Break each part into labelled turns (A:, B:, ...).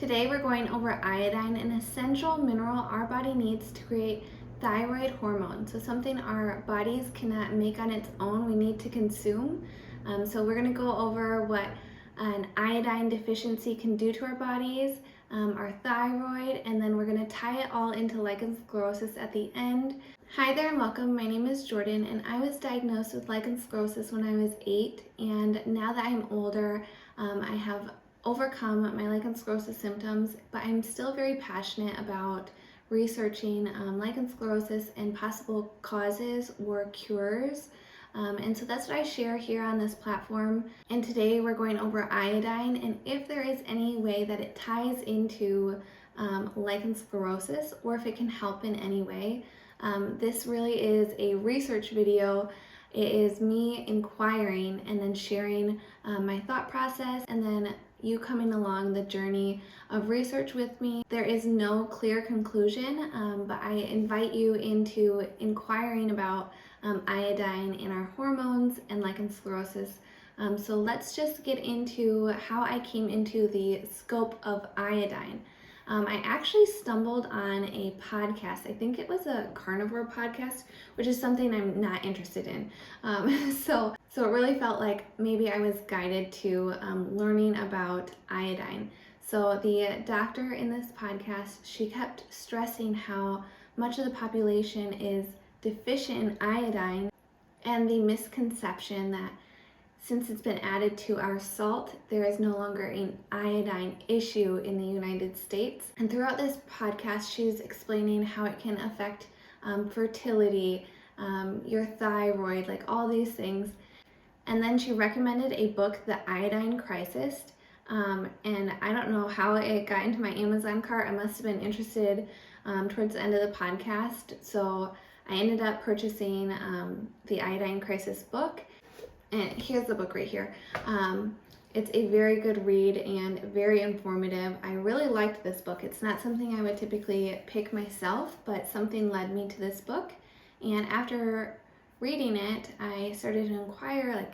A: Today we're going over iodine, an essential mineral our body needs to create thyroid hormone. So something our bodies cannot make on its own, we need to consume. So we're going to go over what an iodine deficiency can do to our bodies, our thyroid, and then we're going to tie it all into lichen sclerosus at the end. Hi there and welcome. My name is Jordan and I was diagnosed with lichen sclerosus when I was 8, and now that I'm older, I have overcome my lichen sclerosus symptoms, but I'm still very passionate about researching lichen sclerosus and possible causes or cures. And so that's what I share here on this platform. And today we're going over iodine and if there is any way that it ties into lichen sclerosus or if it can help in any way. This really is a research video. It is me inquiring and then sharing my thought process, and then you coming along the journey of research with me. There is no clear conclusion, but I invite you into inquiring about iodine in our hormones and lichen sclerosus. So let's just get into how I came into the scope of iodine. I actually stumbled on a podcast. I think it was a carnivore podcast, which is something I'm not interested in. So it really felt like maybe I was guided to learning about iodine. So the doctor in this podcast, she kept stressing how much of the population is deficient in iodine, and the misconception that since it's been added to our salt, there is no longer an iodine issue in the United States. And throughout this podcast, she's explaining how it can affect fertility, your thyroid, like all these things. And then she recommended a book, The Iodine Crisis. And I don't know how it got into my Amazon cart. I must have been interested towards the end of the podcast. So I ended up purchasing the Iodine Crisis book. And here's the book right here. It's a very good read and very informative. I really liked this book. It's not something I would typically pick myself, but something led me to this book. And after reading it, I started to inquire, like,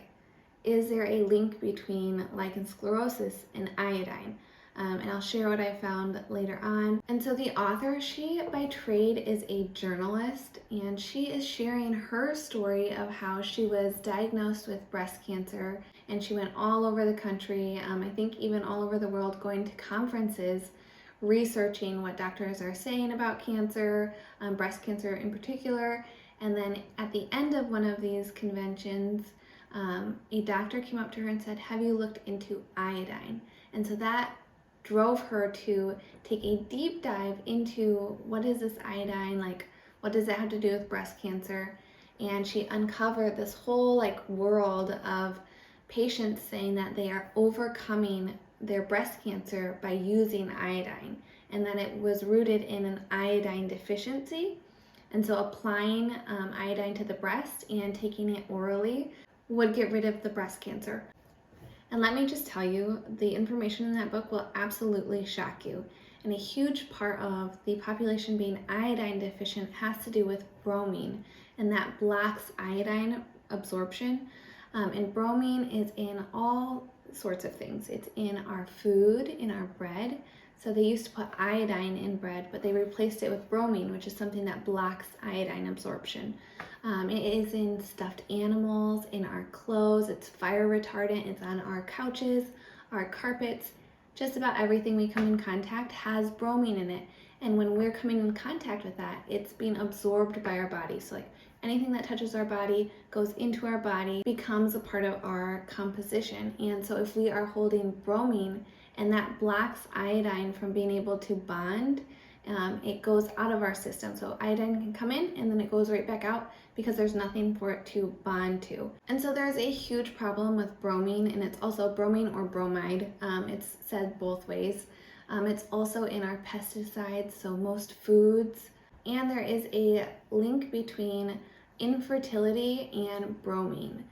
A: is there a link between lichen sclerosus and iodine? And I'll share what I found later on. And so the author, she by trade is a journalist, and she is sharing her story of how she was diagnosed with breast cancer, and she went all over the country, I think even all over the world, going to conferences, researching what doctors are saying about cancer, breast cancer in particular. And then at the end of one of these conventions, a doctor came up to her and said, "Have you looked into iodine?" And so that drove her to take a deep dive into what is this iodine, like what does it have to do with breast cancer. And she uncovered this whole world of patients saying that they are overcoming their breast cancer by using iodine, and that it was rooted in an iodine deficiency. And so applying iodine to the breast and taking it orally would get rid of the breast cancer. And let me just tell you, the information in that book will absolutely shock you. And a huge part of the population being iodine deficient has to do with bromine, and that blocks iodine absorption. And bromine is in all sorts of things. It's in our food, in our bread. So they used to put iodine in bread, but they replaced it with bromine, which is something that blocks iodine absorption. It is in stuffed animals, in our clothes, it's fire retardant, it's on our couches, our carpets. Just about everything we come in contact has bromine in it. And when we're coming in contact with that, it's being absorbed by our body. So anything that touches our body goes into our body, becomes a part of our composition. And so if we are holding bromine and that blocks iodine from being able to bond, it goes out of our system. So iodine can come in and then it goes right back out because there's nothing for it to bond to. And so there's a huge problem with bromine, and it's also bromine or bromide. It's said both ways. It's also in our pesticides, so most foods. And there is a link between infertility and bromine,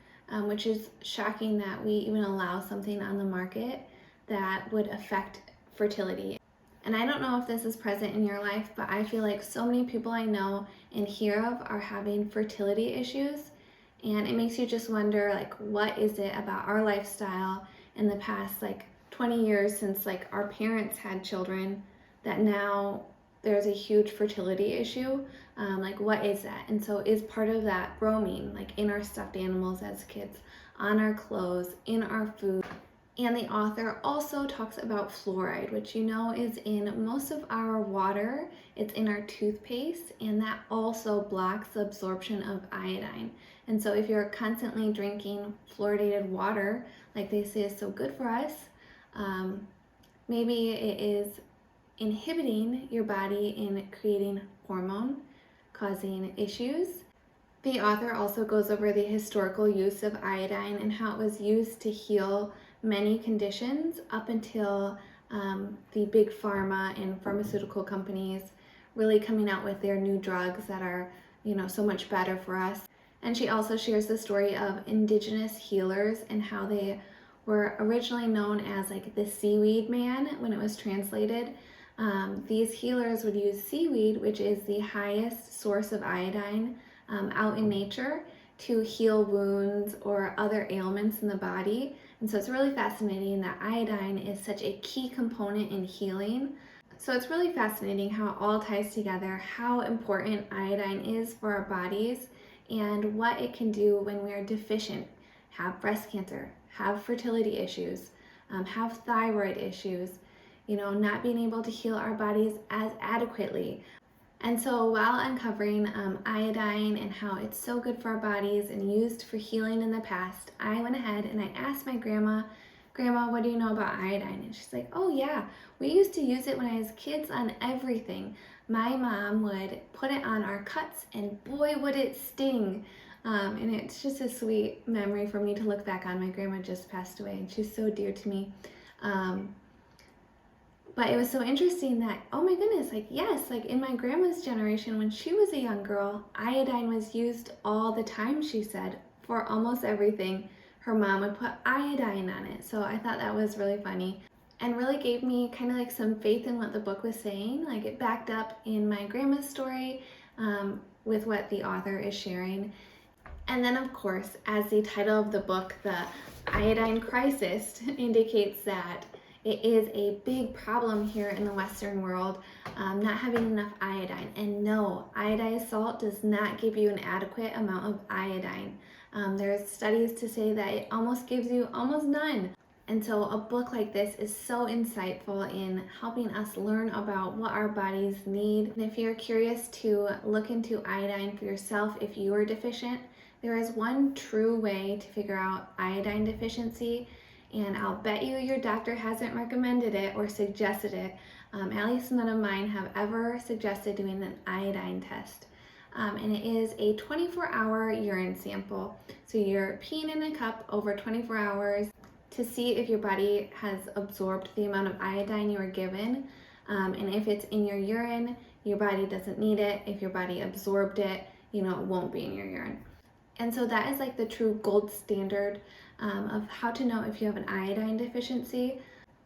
A: which is shocking that we even allow something on the market that would affect fertility. And I don't know if this is present in your life, but I feel like so many people I know and hear of are having fertility issues. And it makes you just wonder, what is it about our lifestyle in the past, 20 years since like our parents had children, that now there's a huge fertility issue. Like, what is that? And so is part of that bromine, like in our stuffed animals as kids, on our clothes, in our food. And the author also talks about fluoride, which is in most of our water. It's in our toothpaste, and that also blocks the absorption of iodine. And so if you're constantly drinking fluoridated water, like they say is so good for us, maybe it is inhibiting your body in creating hormone, causing issues. The author also goes over the historical use of iodine and how it was used to heal many conditions up until the big pharma and pharmaceutical companies really coming out with their new drugs that are, so much better for us. And she also shares the story of indigenous healers and how they were originally known as like the seaweed man when it was translated. These healers would use seaweed, which is the highest source of iodine out in nature, to heal wounds or other ailments in the body. And so it's really fascinating that iodine is such a key component in healing. So it's really fascinating how it all ties together, how important iodine is for our bodies and what it can do when we are deficient, have breast cancer, have fertility issues, have thyroid issues, not being able to heal our bodies as adequately. And so while uncovering iodine and how it's so good for our bodies and used for healing in the past, I went ahead and I asked my grandma, what do you know about iodine? And she's like, oh yeah, we used to use it when I was kids on everything. My mom would put it on our cuts and boy would it sting. And it's just a sweet memory for me to look back on. My grandma just passed away and she's so dear to me. But it was so interesting that, oh my goodness, yes, in my grandma's generation, when she was a young girl, iodine was used all the time, she said, for almost everything. Her mom would put iodine on it. So I thought that was really funny and really gave me kind of some faith in what the book was saying. It backed up in my grandma's story with what the author is sharing. And then, of course, as the title of the book, the iodine crisis, indicates that it is a big problem here in the Western world, not having enough iodine. And no, iodized salt does not give you an adequate amount of iodine. There's studies to say that it almost gives you almost none. And so a book like this is so insightful in helping us learn about what our bodies need. And if you're curious to look into iodine for yourself if you are deficient, there is one true way to figure out iodine deficiency. And I'll bet you your doctor hasn't recommended it or suggested it. At least none of mine have ever suggested doing an iodine test. And it is a 24-hour urine sample. So you're peeing in a cup over 24 hours to see if your body has absorbed the amount of iodine you were given. And if it's in your urine, your body doesn't need it. If your body absorbed it, it won't be in your urine. And so that is the true gold standard of how to know if you have an iodine deficiency.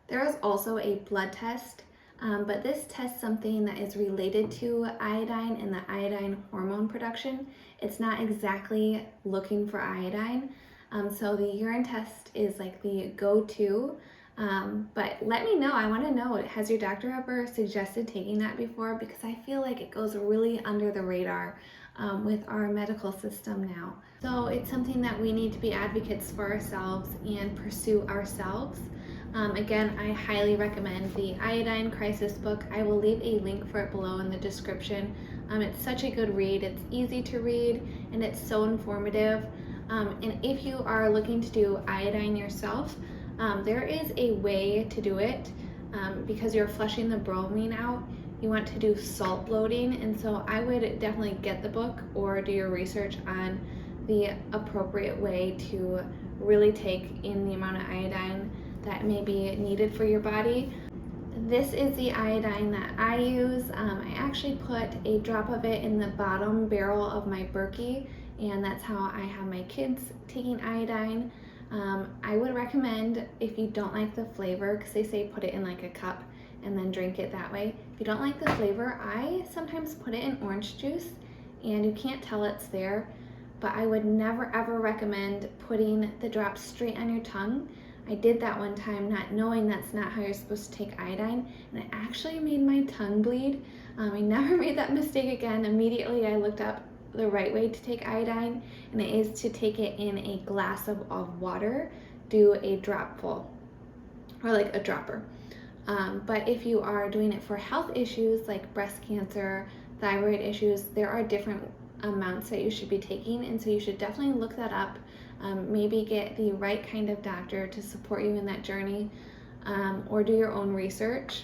A: There is also a blood test, but this tests something that is related to iodine and the iodine hormone production. It's not exactly looking for iodine. So the urine test is the go-to, but let me know. I want to know, has your doctor ever suggested taking that before? Because I feel like it goes really under the radar with our medical system now. So it's something that we need to be advocates for ourselves and pursue ourselves. Again, I highly recommend the Iodine Crisis book. I will leave a link for it below in the description. It's such a good read. It's easy to read and it's so informative. And if you are looking to do iodine yourself, there is a way to do it because you're flushing the bromine out. You want to do salt loading, and so I would definitely get the book or do your research on the appropriate way to really take in the amount of iodine that may be needed for your body. This is the iodine that I use. I actually put a drop of it in the bottom barrel of my Berkey, and that's how I have my kids taking iodine. I would recommend, if you don't like the flavor, because they say put it in a cup and then drink it that way. If you don't like the flavor, I sometimes put it in orange juice and you can't tell it's there, but I would never ever recommend putting the drops straight on your tongue. I did that one time not knowing that's not how you're supposed to take iodine, and it actually made my tongue bleed. I never made that mistake again. Immediately I looked up the right way to take iodine, and it is to take it in a glass of water, do a dropful, or like a dropper. But if you are doing it for health issues like breast cancer, thyroid issues, there are different amounts that you should be taking, and so you should definitely look that up. Maybe get the right kind of doctor to support you in that journey, or do your own research.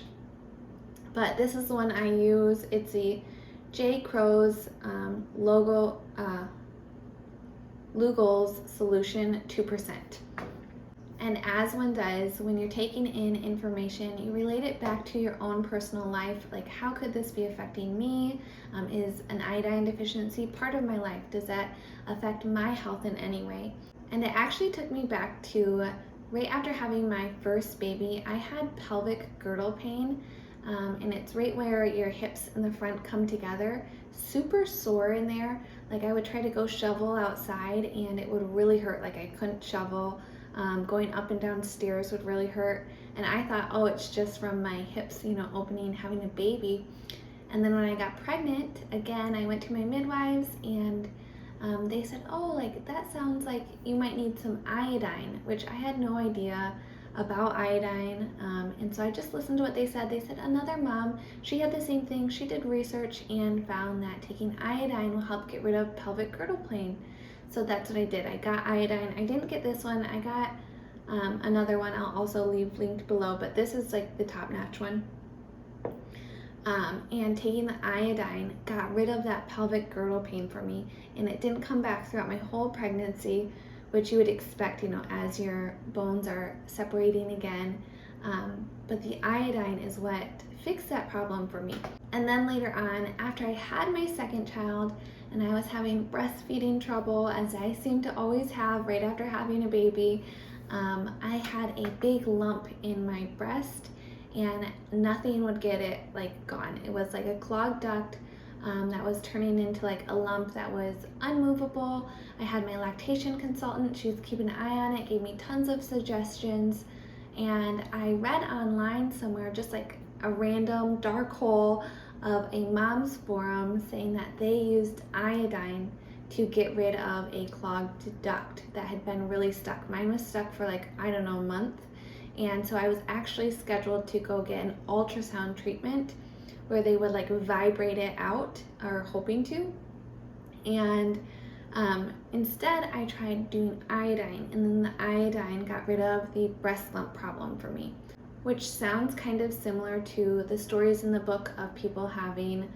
A: But this is the one I use. It's the J. Crow's Lugol's Solution 2%. And as one does, when you're taking in information, you relate it back to your own personal life. Like, how could this be affecting me? Is an iodine deficiency part of my life? Does that affect my health in any way? And it actually took me back to right after having my first baby. I had pelvic girdle pain, and it's right where your hips in the front come together. Super sore in there. Like, I would try to go shovel outside and it would really hurt. Like, I couldn't shovel. Going up and down stairs would really hurt. And I thought, oh, it's just from my hips, opening, having a baby. And then when I got pregnant, again, I went to my midwives, and they said, oh, like, that sounds like you might need some iodine, which I had no idea about iodine. And so I just listened to what they said. They said another mom, she had the same thing. She did research and found that taking iodine will help get rid of pelvic girdle pain. So that's what I did. I got iodine. I didn't get this one. I got another one. I'll also leave linked below, but this is like the top-notch one. And taking the iodine got rid of that pelvic girdle pain for me, and it didn't come back throughout my whole pregnancy, which you would expect, as your bones are separating again. But the iodine is what fixed that problem for me. And then later on, after I had my second child, and I was having breastfeeding trouble, as I seem to always have right after having a baby, I had a big lump in my breast, and nothing would get it gone. It was like a clogged duct that was turning into like a lump that was unmovable. I had my lactation consultant. She was keeping an eye on it, gave me tons of suggestions, and I read online somewhere, just like a random dark hole of a mom's forum, saying that they used iodine to get rid of a clogged duct that had been really stuck. Mine was stuck for a month. And so I was actually scheduled to go get an ultrasound treatment where they would vibrate it out, or hoping to. And instead I tried doing iodine, and then the iodine got rid of the breast lump problem for me, which sounds kind of similar to the stories in the book of people having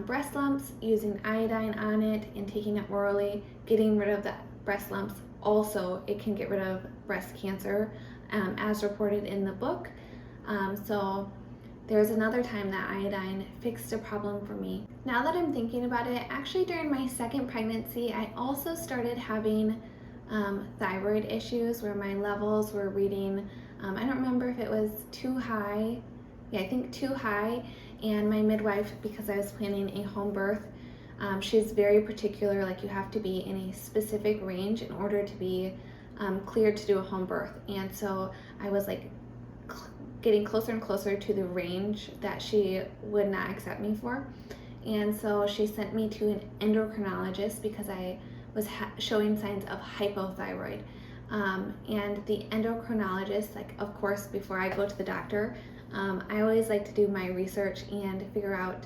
A: breast lumps, using iodine on it and taking it orally, getting rid of the breast lumps. Also, it can get rid of breast cancer, as reported in the book. So there's another time that iodine fixed a problem for me. Now that I'm thinking about it, actually during my second pregnancy, I also started having thyroid issues where my levels were reading, I don't remember if it was too high. Yeah, I think too high. And my midwife, because I was planning a home birth, she's very particular, you have to be in a specific range in order to be cleared to do a home birth. And so I was getting closer and closer to the range that she would not accept me for. And so she sent me to an endocrinologist because I was showing signs of hypothyroid. And the endocrinologist, of course, before I go to the doctor, I always like to do my research and figure out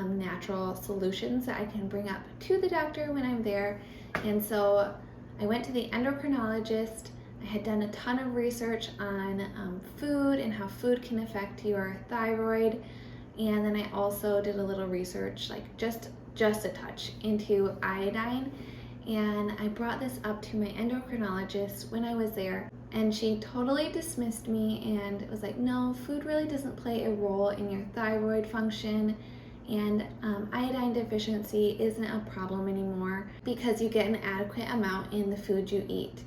A: natural solutions that I can bring up to the doctor when I'm there. And so I went to the endocrinologist. I had done a ton of research on food and how food can affect your thyroid. And then I also did a little research, just a touch, into iodine. And I brought this up to my endocrinologist when I was there, and she totally dismissed me and was like, no, food really doesn't play a role in your thyroid function, and iodine deficiency isn't a problem anymore because you get an adequate amount in the food you eat.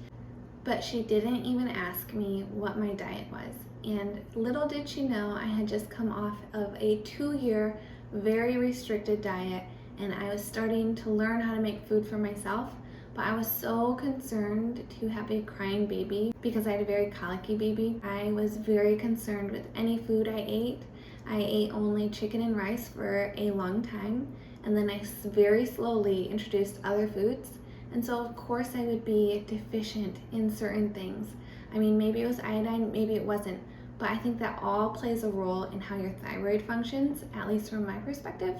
A: But she didn't even ask me what my diet was. And little did she know, I had just come off of a 2-year very restricted diet, and I was starting to learn how to make food for myself but I was so concerned to have a crying baby because I had a very colicky baby. I was very concerned with any food I ate. I ate only chicken and rice for a long time, and then I very slowly introduced other foods. And so of course I would be deficient in certain things. I mean, maybe it was iodine, maybe it wasn't, but I think that all plays a role in how your thyroid functions, at least from my perspective.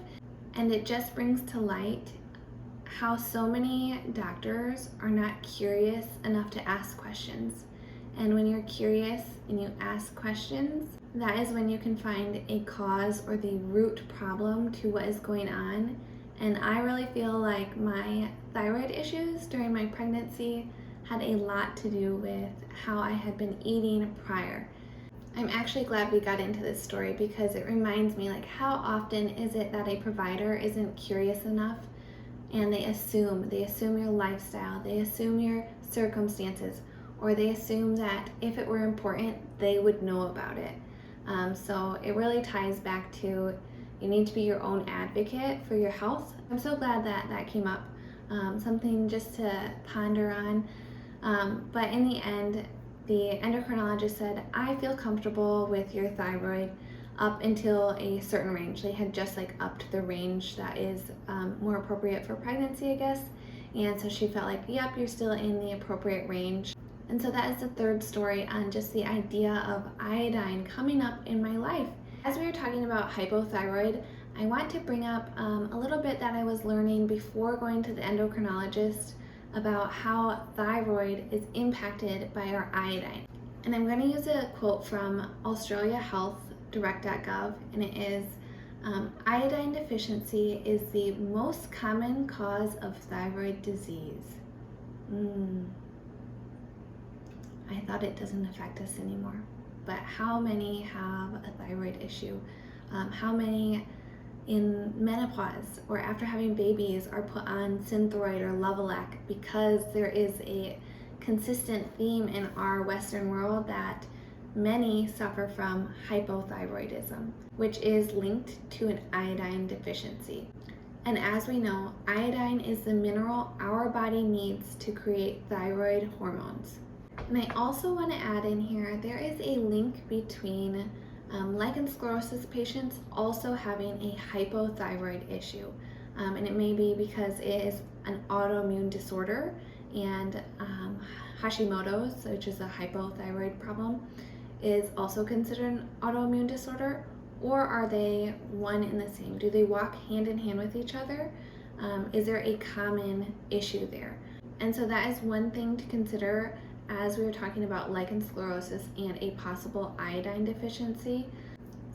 A: And it just brings to light how so many doctors are not curious enough to ask questions. And when you're curious and you ask questions, that is when you can find a cause or the root problem to what is going on. And I really feel like my thyroid issues during my pregnancy had a lot to do with how I had been eating prior. I'm actually glad we got into this story because it reminds me, like, how often is it that a provider isn't curious enough and they assume your lifestyle, they assume your circumstances, or they assume that if it were important, they would know about it. So it really ties back to you need to be your own advocate for your health. I'm so glad that that came up, something just to ponder on. But in the end, the endocrinologist said, I feel comfortable with your thyroid up until a certain range. They had just like upped the range that is more appropriate for pregnancy, I guess. And so she felt like, yep, you're still in the appropriate range. And so that is the third story on just the idea of iodine coming up in my life. As we were talking about hypothyroid, I want to bring up a little bit that I was learning before going to the endocrinologist about how thyroid is impacted by our iodine. And I'm going to use a quote from australiahealthdirect.gov, and it is, iodine deficiency is the most common cause of thyroid disease. I thought it doesn't affect us anymore, but how many have a thyroid issue? How many in menopause or after having babies are put on Synthroid or Levelac because there is a consistent theme in our Western world that many suffer from hypothyroidism, which is linked to an iodine deficiency. And as we know, iodine is the mineral our body needs to create thyroid hormones. And I also want to add in here, there is a link between lichen sclerosus patients also having a hypothyroid issue. And it may be because it is an autoimmune disorder, and Hashimoto's, which is a hypothyroid problem, is also considered an autoimmune disorder, or are they one and the same? Do they walk hand in hand with each other? Is there a common issue there? And so that is one thing to consider as we were talking about lichen sclerosus and a possible iodine deficiency.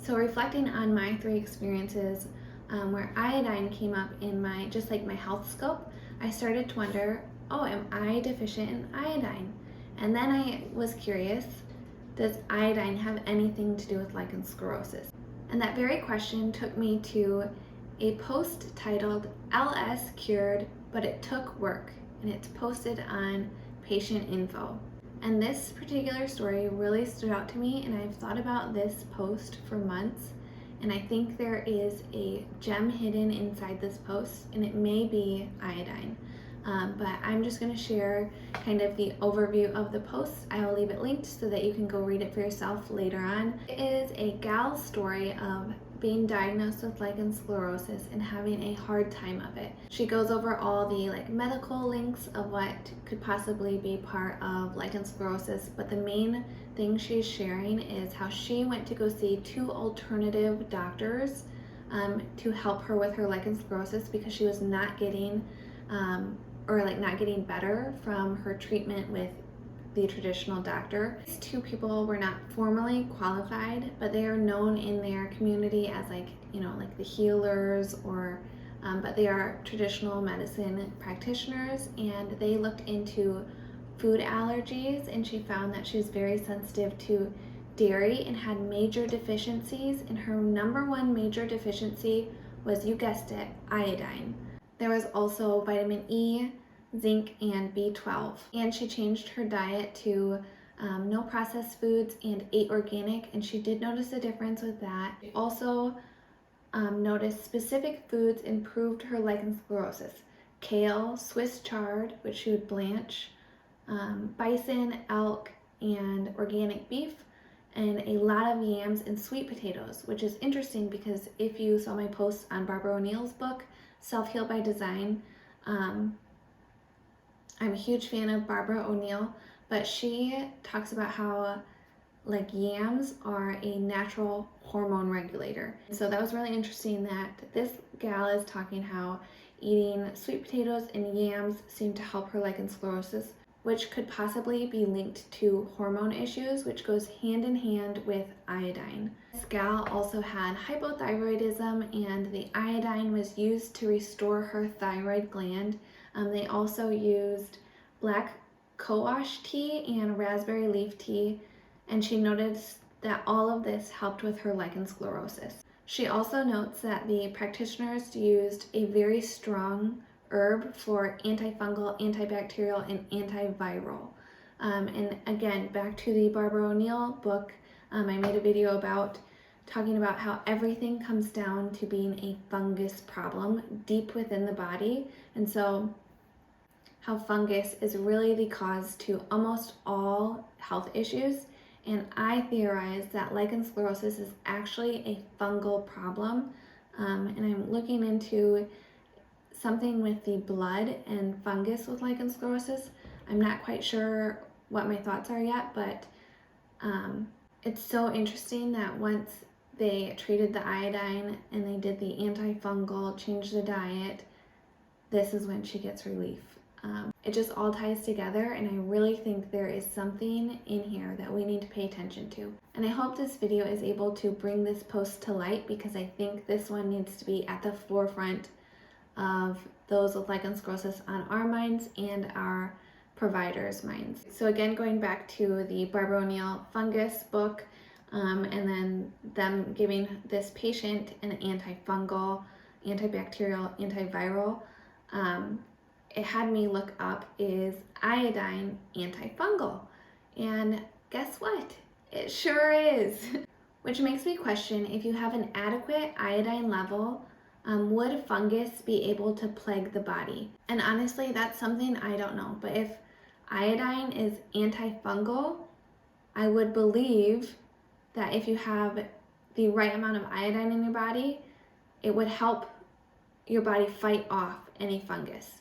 A: So reflecting on my 3 experiences where iodine came up in my, just like my health scope, I started to wonder, oh, am I deficient in iodine? And then I was curious, does iodine have anything to do with lichen sclerosus? And that very question took me to a post titled LS Cured, but it took work, and it's posted on patient info. And this particular story really stood out to me, and I've thought about this post for months, and I think there is a gem hidden inside this post, and it may be iodine. But I'm just going to share kind of the overview of the post. I will leave it linked so that you can go read it for yourself later on. It is a gal's story of being diagnosed with lichen sclerosus and having a hard time of it. She goes over all the medical links of what could possibly be part of lichen sclerosus, but the main thing she's sharing is how she went to go see 2 alternative doctors to help her with her lichen sclerosus because she was not getting not getting better from her treatment with the traditional doctor. These 2 people were not formally qualified, but they are known in their community as the healers, or but they are traditional medicine practitioners, and they looked into food allergies, and she found that she was very sensitive to dairy and had major deficiencies, and her number 1 major deficiency was, you guessed it, iodine. There was also vitamin E, zinc, and B12. And she changed her diet to no processed foods and ate organic, and she did notice a difference with that. She also noticed specific foods improved her lichen sclerosus. kale, Swiss chard, which she would blanch, bison, elk, and organic beef, and a lot of yams and sweet potatoes, which is interesting because if you saw my post on Barbara O'Neill's book, Self-Heal by Design, I'm a huge fan of Barbara O'Neill, but she talks about how like yams are a natural hormone regulator. So that was really interesting that this gal is talking how eating sweet potatoes and yams seem to help her lichen sclerosus, which could possibly be linked to hormone issues, which goes hand in hand with iodine. This gal also had hypothyroidism, and the iodine was used to restore her thyroid gland. They also used black cohosh tea and raspberry leaf tea, and she noticed that all of this helped with her lichen sclerosus. She also notes that the practitioners used a very strong herb for anti-fungal, antibacterial, and antiviral. And again, back to the Barbara O'Neill book, I made a video about talking about how everything comes down to being a fungus problem deep within the body. And so how fungus is really the cause to almost all health issues. And I theorize that lichen sclerosus is actually a fungal problem. And I'm looking into something with the blood and fungus with lichen sclerosus. I'm not quite sure what my thoughts are yet, but it's so interesting that once they treated the iodine and they did the antifungal, changed the diet, this is when she gets relief. It just all ties together, and I really think there is something in here that we need to pay attention to. And I hope this video is able to bring this post to light, because I think this one needs to be at the forefront of those with lichen sclerosus on our minds and our providers' minds. So again, going back to the Barbara O'Neill fungus book, and then them giving this patient an antifungal, antibacterial, antiviral, it had me look up, is iodine antifungal? And guess what? It sure is. Which makes me question, if you have an adequate iodine level, would fungus be able to plague the body? And honestly, that's something I don't know. But if iodine is antifungal, I would believe that if you have the right amount of iodine in your body, it would help your body fight off any fungus.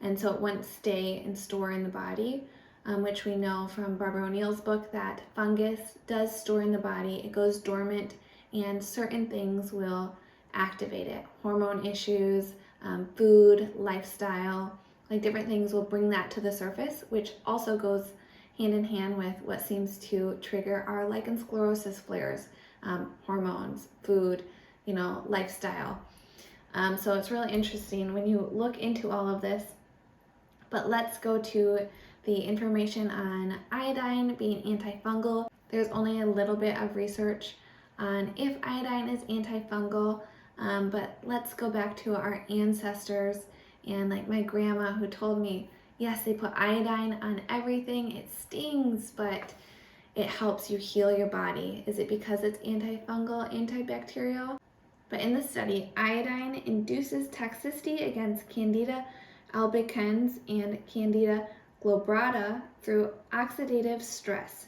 A: And so it wouldn't stay and store in the body, which we know from Barbara O'Neill's book that fungus does store in the body. It goes dormant, and certain things will activate it. Hormone issues, food, lifestyle, like different things will bring that to the surface, which also goes hand in hand with what seems to trigger our lichen sclerosus flares, hormones, food, lifestyle. So it's really interesting when you look into all of this. But let's go to the information on iodine being antifungal. There's only a little bit of research on if iodine is antifungal, but let's go back to our ancestors and like my grandma, who told me, yes, they put iodine on everything. It stings, but it helps you heal your body. Is it because it's antifungal, antibacterial? But in the study, iodine induces toxicity against Candida albicans and Candida glabrata through oxidative stress,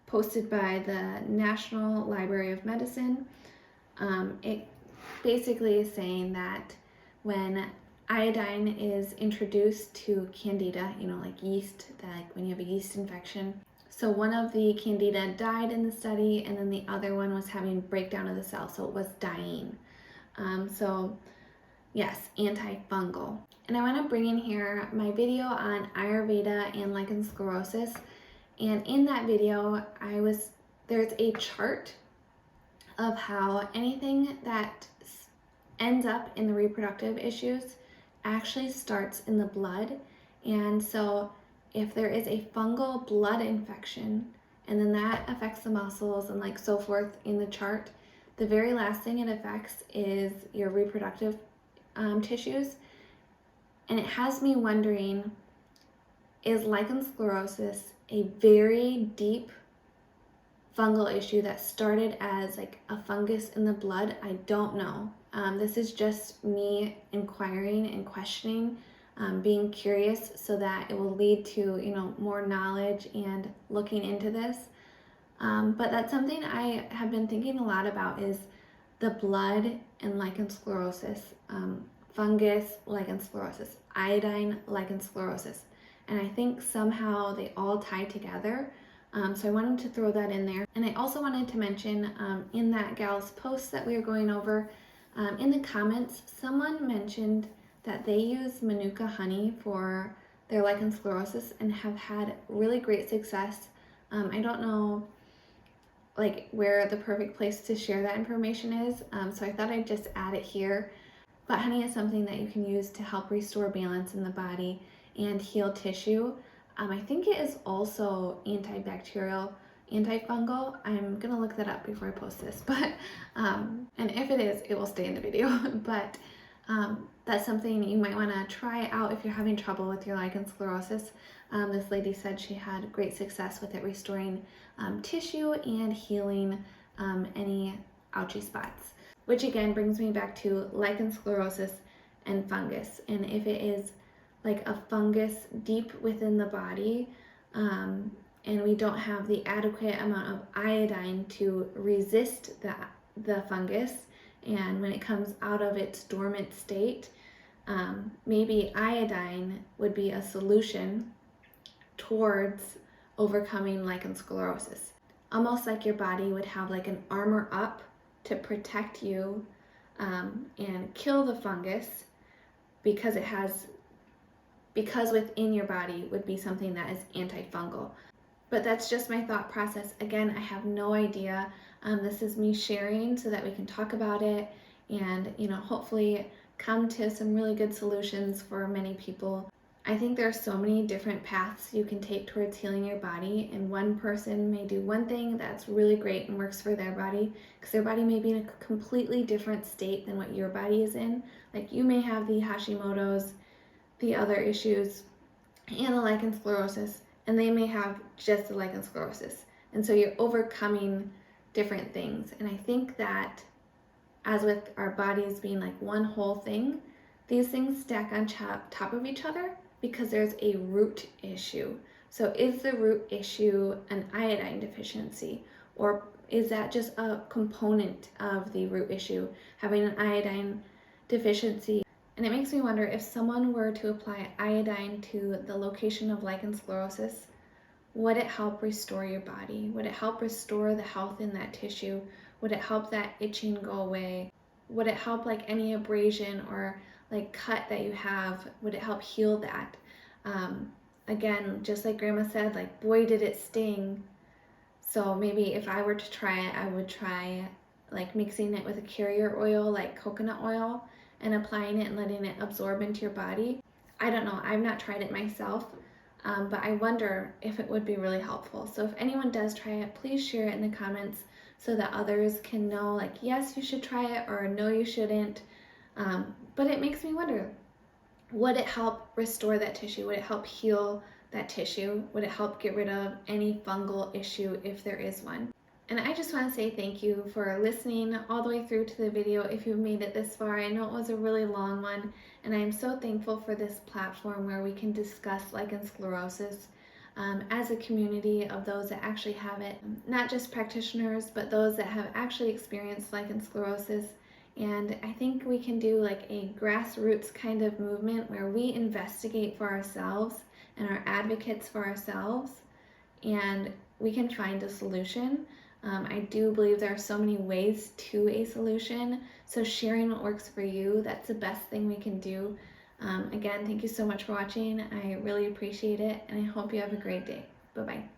A: posted by the National Library of Medicine. It basically is saying that when iodine is introduced to Candida, like yeast, like when you have a yeast infection. So one of the Candida died in the study, and then the other one was having breakdown of the cell, so it was dying. So yes, antifungal. And I want to bring in here my video on Ayurveda and lichen sclerosus. And in that video, there's a chart of how anything that ends up in the reproductive issues actually starts in the blood. And so if there is a fungal blood infection, and then that affects the muscles and like so forth in the chart, the very last thing it affects is your reproductive tissues. And it has me wondering, is lichen sclerosus a very deep fungal issue that started as like a fungus in the blood. I don't know. This is just me inquiring and questioning, being curious, so that it will lead to, you know, more knowledge and looking into this. But that's something I have been thinking a lot about, is the blood and lichen sclerosus, fungus, lichen sclerosus, iodine, lichen sclerosus. And I think somehow they all tie together. So I wanted to throw that in there. And I also wanted to mention, in that gal's post that we were going over, in the comments, someone mentioned that they use Manuka honey for their lichen sclerosus and have had really great success. I don't know like where the perfect place to share that information is, so I thought I'd just add it here. But honey is something that you can use to help restore balance in the body and heal tissue. I think it is also antibacterial, antifungal. I'm gonna look that up before I post this, but and if it is, it will stay in the video. But that's something you might want to try out if you're having trouble with your lichen sclerosus. This lady said she had great success with it, restoring tissue and healing any ouchy spots. Which again brings me back to lichen sclerosus and fungus. And if it is like a fungus deep within the body, and we don't have the adequate amount of iodine to resist the fungus, and when it comes out of its dormant state, maybe iodine would be a solution towards overcoming lichen sclerosus. Almost like your body would have like an armor up to protect you and kill the fungus, because within your body would be something that is antifungal. But that's just my thought process. Again, I have no idea. This is me sharing so that we can talk about it and, you know, hopefully come to some really good solutions for many people. I think there are so many different paths you can take towards healing your body, and one person may do one thing that's really great and works for their body, because their body may be in a completely different state than what your body is in. Like you may have the Hashimoto's, the other issues, and the lichen sclerosus, and they may have just the lichen sclerosus. And so you're overcoming different things. And I think that as with our bodies being like one whole thing, these things stack on top of each other because there's a root issue. So is the root issue an iodine deficiency, or is that just a component of the root issue, having an iodine deficiency? And it makes me wonder, if someone were to apply iodine to the location of lichen sclerosus, would it help restore your body? Would it help restore the health in that tissue? Would it help that itching go away? Would it help like any abrasion or like cut that you have? Would it help heal that? Again, just like Grandma said, like boy did it sting. So maybe if I were to try it, I would try like mixing it with a carrier oil like coconut oil and applying it and letting it absorb into your body. I don't know, I've not tried it myself, but I wonder if it would be really helpful. So if anyone does try it, please share it in the comments so that others can know, like, yes, you should try it, or no, you shouldn't. But it makes me wonder, would it help restore that tissue? Would it help heal that tissue? Would it help get rid of any fungal issue if there is one? And I just want to say thank you for listening all the way through to the video if you've made it this far. I know it was a really long one, and I am so thankful for this platform where we can discuss lichen sclerosus as a community of those that actually have it. Not just practitioners, but those that have actually experienced lichen sclerosus. And I think we can do like a grassroots kind of movement where we investigate for ourselves and are advocates for ourselves, and we can find a solution. I do believe there are so many ways to a solution, so sharing what works for you, that's the best thing we can do. Again, thank you so much for watching. I really appreciate it, and I hope you have a great day. Bye-bye.